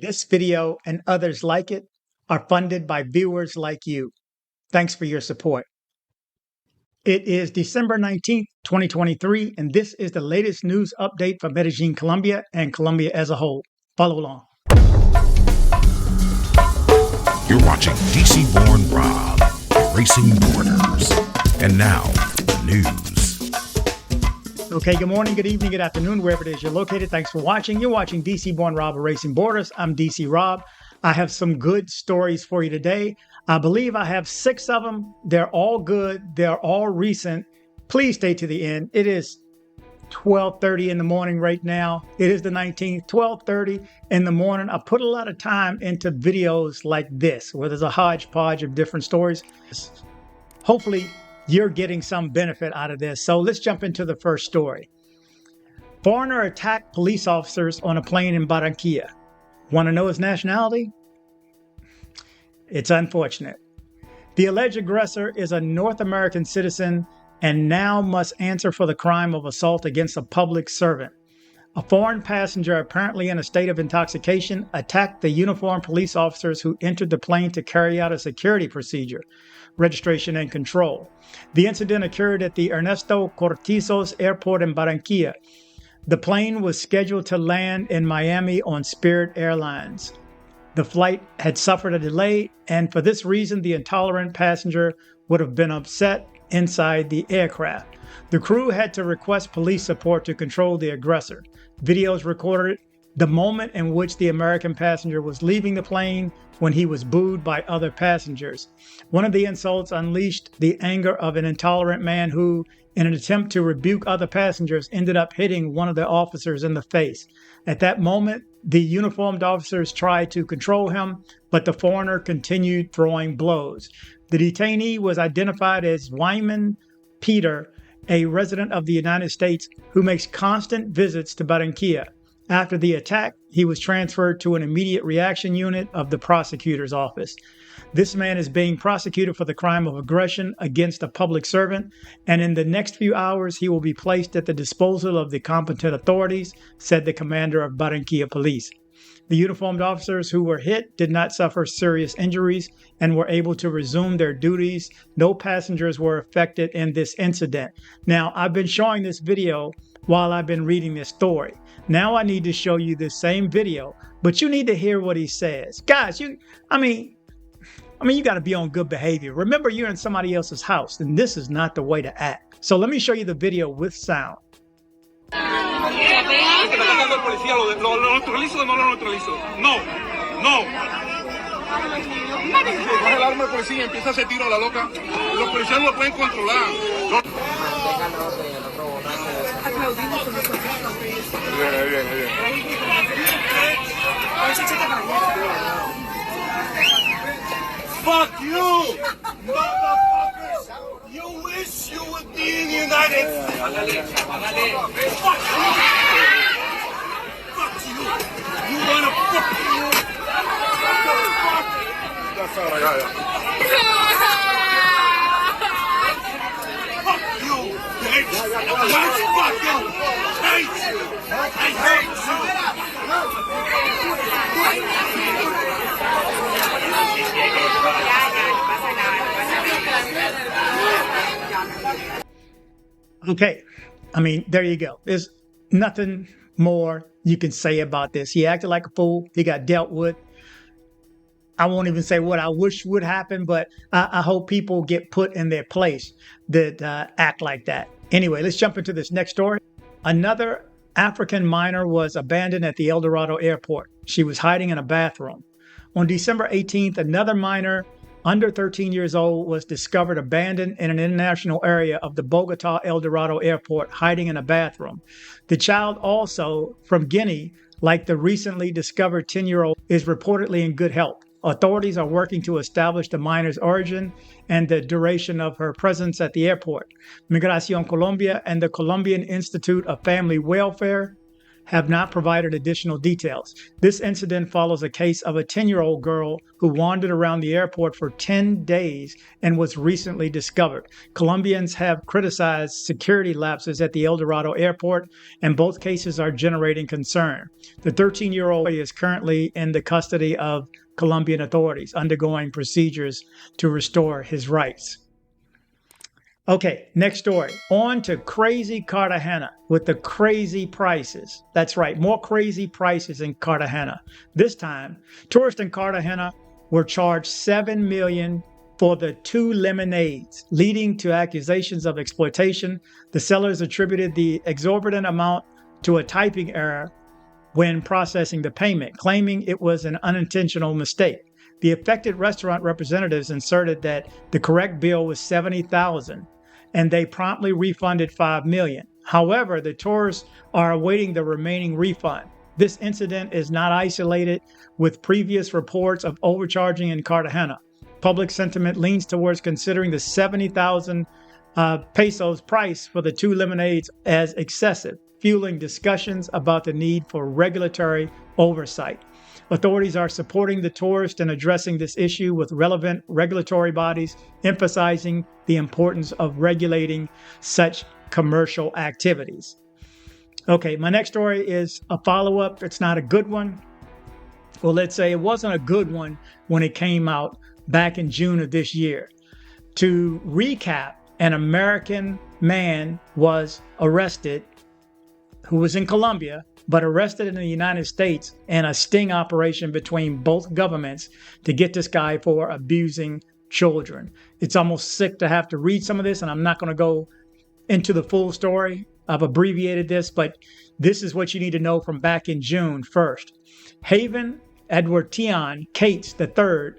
This video and others like it are funded by viewers like you. Thanks for your support. It is December 19th, 2023, and this is the latest news update for Medellin, Colombia, and Colombia as a whole. Follow along. You're watching DC-born Rob, Erasing Borders. And now, the news. Okay, good morning, good evening, good afternoon, wherever it is you're located. Thanks for watching. You're watching DC-born Rob, Erasing Borders. I'm DC Rob. I have some good stories for you today. I believe I have 6 of them. They're all good. They're all recent. Please stay to the end. It is 12:30 in the morning right now. It is the 19th, 12:30 in the morning. I put a lot of time into videos like this, where there's a hodgepodge of different stories. Hopefully, you're getting some benefit out of this. So let's jump into the first story. Foreigner attacked police officers on a plane in Barranquilla. Want to know his nationality? It's unfortunate. The alleged aggressor is a North American citizen and now must answer for the crime of assault against a public servant. A foreign passenger, apparently in a state of intoxication, attacked the uniformed police officers who entered the plane to carry out a security procedure, registration and control. The incident occurred at the Ernesto Cortizos Airport in Barranquilla. The plane was scheduled to land in Miami on Spirit Airlines. The flight had suffered a delay, and for this reason, the intolerant passenger would have been upset inside the aircraft. The crew had to request police support to control the aggressor. Videos recorded the moment in which the American passenger was leaving the plane when he was booed by other passengers. One of the insults unleashed the anger of an intolerant man who, in an attempt to rebuke other passengers, ended up hitting one of the officers in the face. At that moment, the uniformed officers tried to control him, but the foreigner continued throwing blows. The detainee was identified as Wyman Peter, a resident of the United States who makes constant visits to Barranquilla. After the attack, he was transferred to an immediate reaction unit of the prosecutor's office. This man is being prosecuted for the crime of aggression against a public servant, and in the next few hours, he will be placed at the disposal of the competent authorities, said the commander of Barranquilla Police. The uniformed officers who were hit did not suffer serious injuries and were able to resume their duties. No passengers were affected in this incident. Now, I've been showing this video while I've been reading this story. Now I need to show you this same video, but you need to hear what he says. Guys, you got to be on good behavior. Remember, you're in somebody else's house, and this is not the way to act. So let me show you the video with sound. Fuck you, motherfuckers! You wish you would be in the United States. Fuck you! Fuck you! You wanna fuck you? That's all I got. Fuck you, bitch! I fucking hate you! I hate you! Okay, there you go. There's nothing more you can say about this. He acted like a fool. He got dealt with. I won't even say what I wish would happen, but I hope people get put in their place that act like that. Anyway, let's jump into this next story. Another African minor was abandoned at the El Dorado airport. She was hiding in a bathroom. On December 18th, another minor under 13 years old was discovered abandoned in an international area of the Bogota El Dorado airport, hiding in a bathroom. The child, also from Guinea, like the recently discovered 10-year-old, is reportedly in good health. Authorities are working to establish the minor's origin and the duration of her presence at the airport. Migración Colombia and the Colombian Institute of Family Welfare have not provided additional details. This incident follows a case of a 10-year-old girl who wandered around the airport for 10 days and was recently discovered. Colombians have criticized security lapses at the El Dorado airport, and both cases are generating concern. The 13-year-old is currently in the custody of Colombian authorities, undergoing procedures to restore his rights. Okay, next story. On to crazy Cartagena with the crazy prices. That's right, more crazy prices in Cartagena. This time, tourists in Cartagena were charged $7 million for the 2 lemonades, leading to accusations of exploitation. The sellers attributed the exorbitant amount to a typing error when processing the payment, claiming it was an unintentional mistake. The affected restaurant representatives asserted that the correct bill was $70,000, and they promptly refunded $5 million. However, the tours are awaiting the remaining refund. This incident is not isolated, with previous reports of overcharging in Cartagena. Public sentiment leans towards considering the 70,000 pesos price for the 2 lemonades as excessive, fueling discussions about the need for regulatory oversight. Authorities are supporting the tourist and addressing this issue with relevant regulatory bodies, emphasizing the importance of regulating such commercial activities. Okay, my next story is a follow-up. It's not a good one. Well, let's say it wasn't a good one when it came out back in June of this year. To recap, an American man was arrested who was in Colombia, but arrested in the United States in a sting operation between both governments to get this guy for abusing children. It's almost sick to have to read some of this, and I'm not going to go into the full story. I've abbreviated this, but this is what you need to know from back in June 1st. Haven Edwardian Cates III,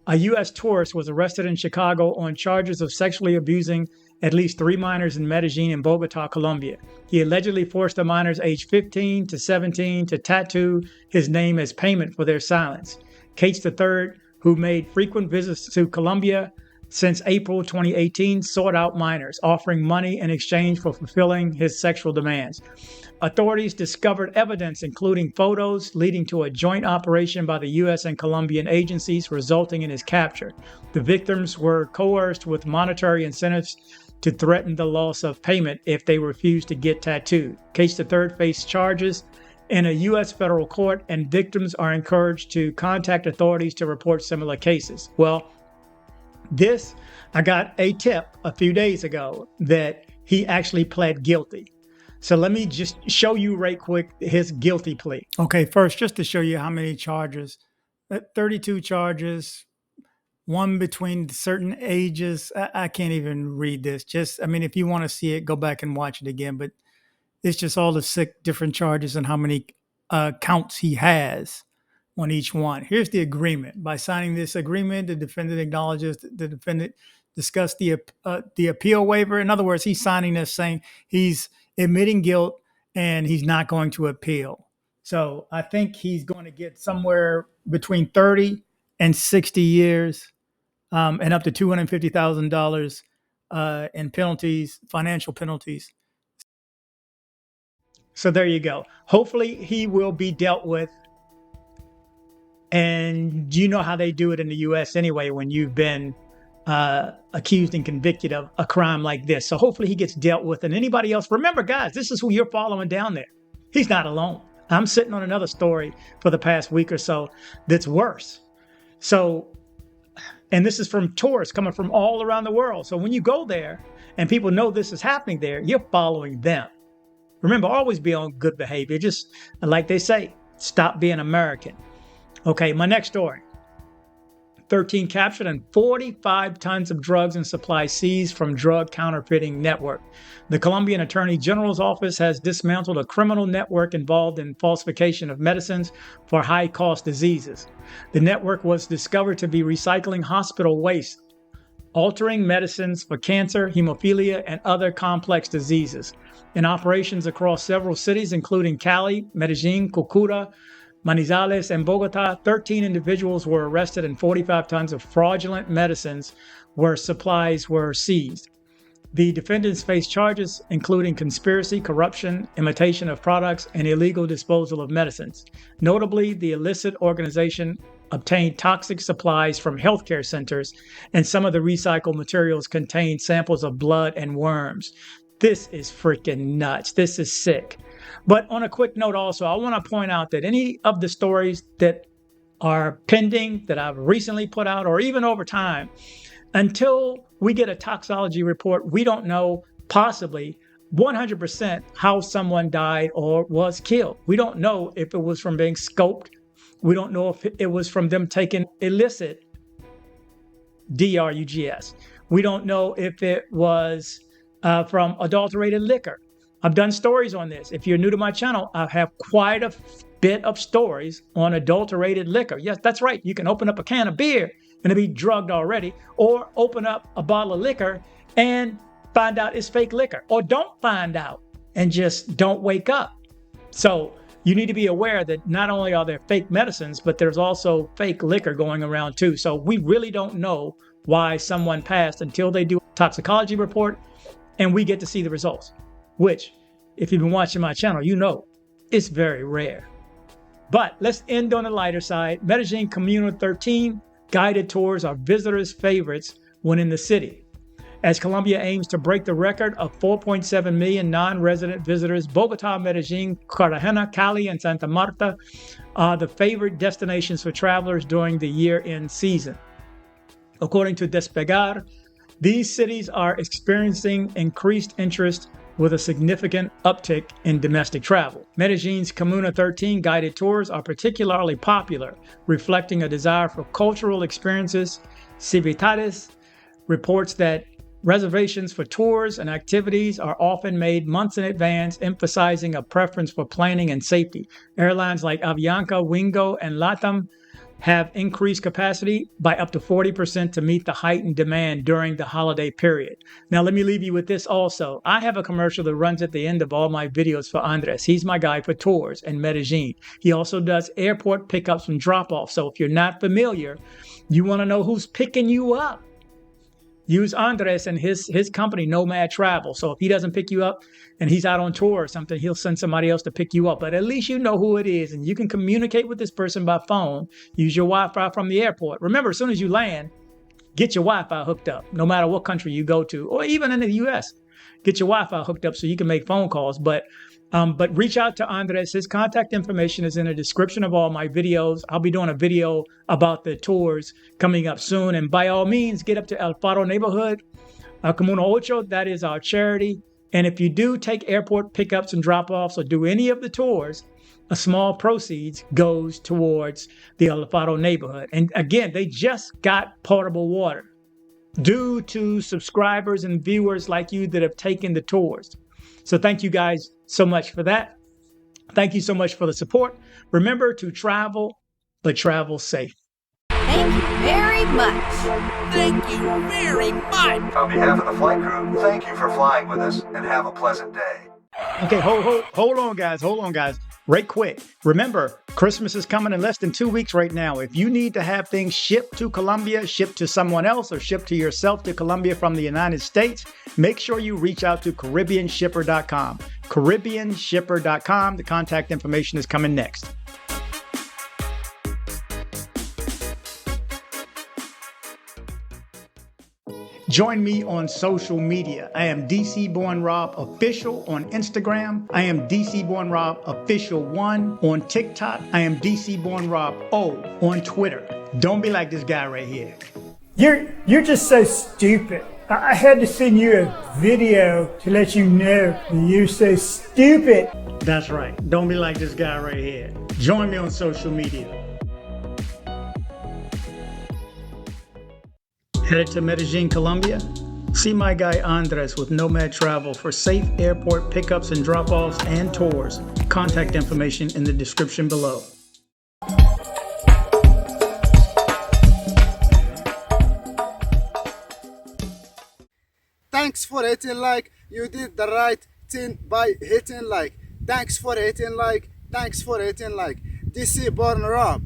a U.S. tourist, was arrested in Chicago on charges of sexually abusing at least 3 minors in Medellin and Bogota, Colombia. He allegedly forced the minors aged 15 to 17 to tattoo his name as payment for their silence. Cates III, who made frequent visits to Colombia since April 2018, sought out minors, offering money in exchange for fulfilling his sexual demands. Authorities discovered evidence, including photos, leading to a joint operation by the U.S. and Colombian agencies, resulting in his capture. The victims were coerced with monetary incentives to threaten the loss of payment if they refused to get tattooed. Cates III faced charges in a U.S. federal court, and victims are encouraged to contact authorities to report similar cases. Well, I got a tip a few days ago that he actually pled guilty. So let me just show you right quick his guilty plea. Okay, first, just to show you how many charges. 32 charges, one between certain ages. I can't even read this. If you want to see it, go back and watch it again. But it's just all the 6 different charges and how many counts he has on each one. Here's the agreement. By signing this agreement, the defendant acknowledges the defendant discussed the appeal waiver. In other words, he's signing this saying he's admitting guilt and he's not going to appeal. So I think he's going to get somewhere between 30 and 60 years and up to $250,000 in penalties, financial penalties. So there you go. Hopefully he will be dealt with. And you know how they do it in the U.S. anyway when you've been accused and convicted of a crime like this. So hopefully he gets dealt with. And anybody else, remember, guys, this is who you're following down there. He's not alone. I'm sitting on another story for the past week or so that's worse. So, and this is from tourists coming from all around the world. So when you go there and people know this is happening there, you're following them. Remember, always be on good behavior. Just like they say, stop being American. Okay, my next story. 13 captured and 45 tons of drugs and supplies seized from drug counterfeiting network. The Colombian Attorney General's office has dismantled a criminal network involved in falsification of medicines for high-cost diseases. The network was discovered to be recycling hospital waste, altering medicines for cancer, hemophilia, and other complex diseases. In operations across several cities, including Cali, Medellin, Cúcuta, Manizales, and Bogota, 13 individuals were arrested and 45 tons of fraudulent medicines where supplies were seized. The defendants face charges including conspiracy, corruption, imitation of products, and illegal disposal of medicines. Notably, the illicit organization obtained toxic supplies from healthcare centers, and some of the recycled materials contained samples of blood and worms. This is freaking nuts. This is sick. But on a quick note also, I want to point out that any of the stories that are pending, that I've recently put out, or even over time, until we get a toxicology report, we don't know possibly 100% how someone died or was killed. We don't know if it was from being scoped. We don't know if it was from them taking illicit drugs. We don't know if it was from adulterated liquor. I've done stories on this. If you're new to my channel, I have quite a bit of stories on adulterated liquor. Yes, that's right. You can open up a can of beer and it'll be drugged already, or open up a bottle of liquor and find out it's fake liquor, or don't find out and just don't wake up. So you need to be aware that not only are there fake medicines, but there's also fake liquor going around too. So we really don't know why someone passed until they do a toxicology report and we get to see the results, which, if you've been watching my channel, you know it's very rare. But let's end on the lighter side. Medellin Comuna 13 guided tours are visitors' favorites when in the city. As Colombia aims to break the record of 4.7 million non-resident visitors, Bogota, Medellin, Cartagena, Cali, and Santa Marta are the favorite destinations for travelers during the year-end season. According to Despegar, these cities are experiencing increased interest with a significant uptick in domestic travel. Medellin's Comuna 13 guided tours are particularly popular, reflecting a desire for cultural experiences. Civitatis reports that reservations for tours and activities are often made months in advance, emphasizing a preference for planning and safety. Airlines like Avianca, Wingo, and LATAM have increased capacity by up to 40% to meet the heightened demand during the holiday period. Now, let me leave you with this also. I have a commercial that runs at the end of all my videos for Andres. He's my guy for tours in Medellin. He also does airport pickups and drop-offs. So if you're not familiar, you want to know who's picking you up, use Andres and his company, Nomad Travel. So if he doesn't pick you up and he's out on tour or something, he'll send somebody else to pick you up. But at least you know who it is, and you can communicate with this person by phone. Use your Wi-Fi from the airport. Remember, as soon as you land, get your Wi-Fi hooked up, no matter what country you go to, or even in the U.S. Get your Wi-Fi hooked up so you can make phone calls. But reach out to Andres. His contact information is in the description of all my videos. I'll be doing a video about the tours coming up soon. And by all means, get up to El Faro neighborhood, Comuna 8. That is our charity. And if you do take airport pickups and drop-offs or do any of the tours, a small proceeds goes towards the El Faro neighborhood. And again, they just got potable water due to subscribers and viewers like you that have taken the tours. So thank you guys so much for that. Thank you so much for the support. Remember to travel, but travel safe. Thank you very much. Thank you very much. On behalf of the flight crew, thank you for flying with us and have a pleasant day. Okay, hold on, guys. Right quick. Remember, Christmas is coming in less than 2 weeks right now. If you need to have things shipped to Colombia, shipped to someone else, or shipped to yourself to Colombia from the United States, make sure you reach out to CaribbeanShipper.com. CaribbeanShipper.com. The contact information is coming next. Join me on social media. I am DC Born Rob Official on Instagram. I am DC Born Rob Official 1 on TikTok. I am DC Born Rob O on Twitter. Don't be like this guy right here. You're just so stupid. I had to send you a video to let you know that you're so stupid. That's right. Don't be like this guy right here. Join me on social media. Headed to Medellin, Colombia? See my guy Andres with Nomad Travel for safe airport pickups and drop-offs and tours. Contact information in the description below. Thanks for hitting like. You did the right thing by hitting like. Thanks for hitting like. DC Born Rob.